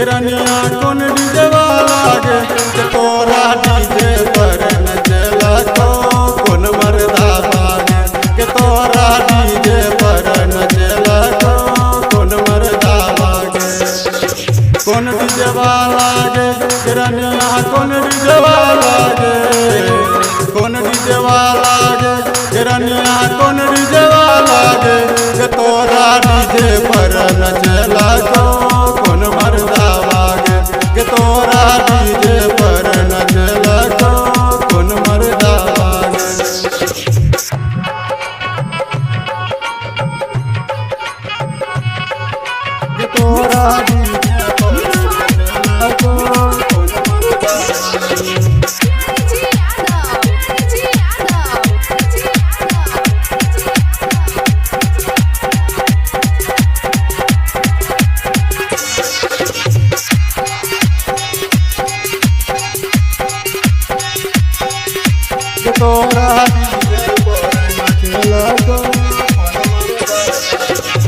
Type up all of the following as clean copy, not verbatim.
रनिया कौन डीजे वाला गे तोरा डीजे पर नचला तो कौन मर्दा बागे के तोरा डीजे पर नचला तो कौन मर्दा बागे कौन डीजे वाला गे रनिया कौन डीजे वाला गे कौन डीजे वाला गे रनिया कौन डीजे वाला गे के तोरा डीजे पर नचला तो कौन मर्दा बागे के तोरा डीजे पर नचला तो कौन मर्दा बागे के तोरा डीजे पर नचला तो कौन मर्दा बागे तोरा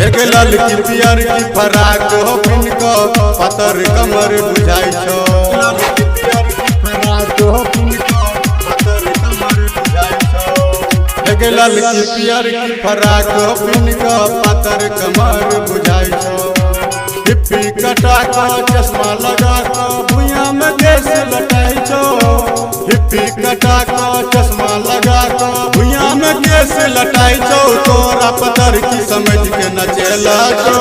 एक लाल की पियर की फराक हो पिन को पतर कमर बुझाई छो एक लाल की पियर की फराक हो पिन को पतर कमर बुझाई छो हिप्पी कटा को चश्मा लगा को भुइया में केस लटाई छो हिप्पी कटा को चश्मा लगा को भुइया में केस लटाई छो तोरा पतर की समझ के नचेला तो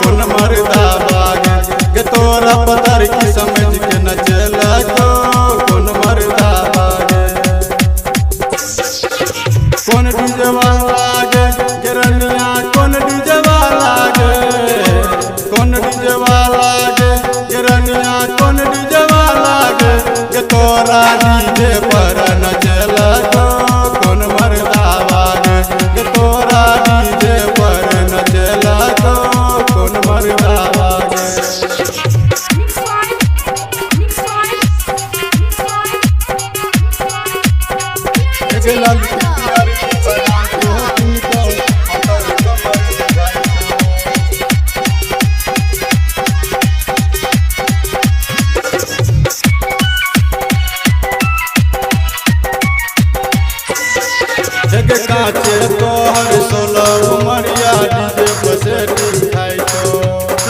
कौन मर्दा बागे के तोरा पतर की समझ के नचेला तो कौन मर्दा बागे कौन डीजे वाला गे रनिया कौन डीजे वाला गे कौन डीजे वाला गे रनिया कौन डीजे वाला गे के तोरा डीजे पर नचला तो कौन मर्दा बागे के तोरा डीजे पर नचला तो कौन मर्दा बागे काचे तोहर 16 उमरिया डीजे बसेटी खाई छो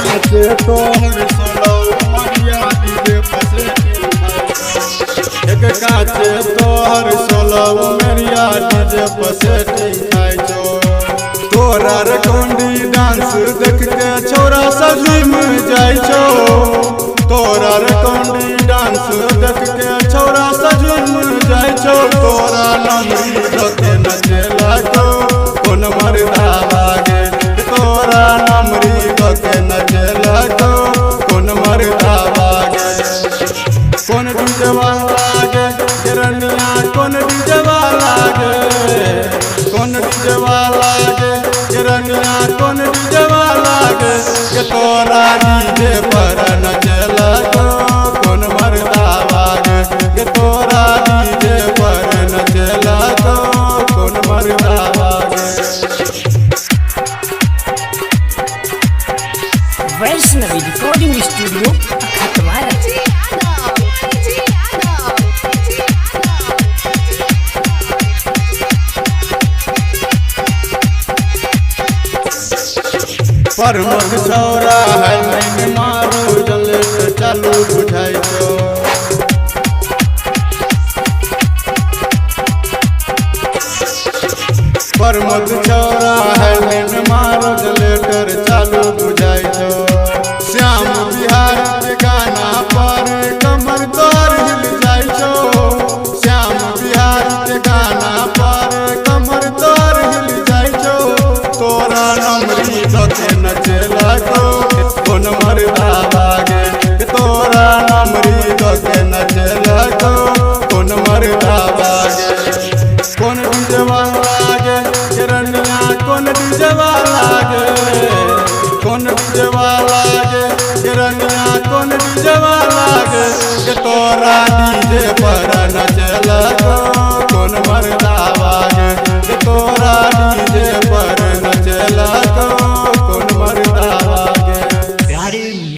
काचे तोहर 16 उमरिया डीजे बसेटी खाई छो एक काचे तोहर 16 उमरिया डीजे बसेटी खाई छो तोरा रे कोंडी डांस देख के छोरा सजीम जाई छो तोरा रे कोंडी डांस देख के छोरा सजीम जाई छो तोरा नमरी रखे नचला तो कौन मर्दा बागे तोरा नमरी रखे नचला तो कौन मर्दा बागे कौन डीजे वाला गे रनिया कौन डीजे वाला गे कौन डीजे वाला गे रनिया कौन डीजे वाला गे के तोरा डीजे पर नचला तो कौन मर्दा बागे के तोरा डीजे पर नचला तो कौन मर्दा बागे वैष्णवी रिकॉर्डिंग स्टूडियो खतवारा परमत छौरा है नहीं मारो जले चालू बुझाई छो परमत छौरा है नहीं मारो जले चालू बुझाई छो श्याम बिहार के गाना पर कमर तोर हिल जाई छो श्याम बिहार के गाना पर कमर तोर हिल जाई छो तोरा नमरी रखे नचला तो कौन मर्दा बागे तोरा नमरी रखे नचला तो कौन मर्दा बागे कौन डीजे वाला गे रनिया कौन डीजे वाला गे कौन डीजे वाला गे रनिया कौन डीजे वाला गे तोरा डीजे पर नचला तो कौन मर्दा बागे तोरा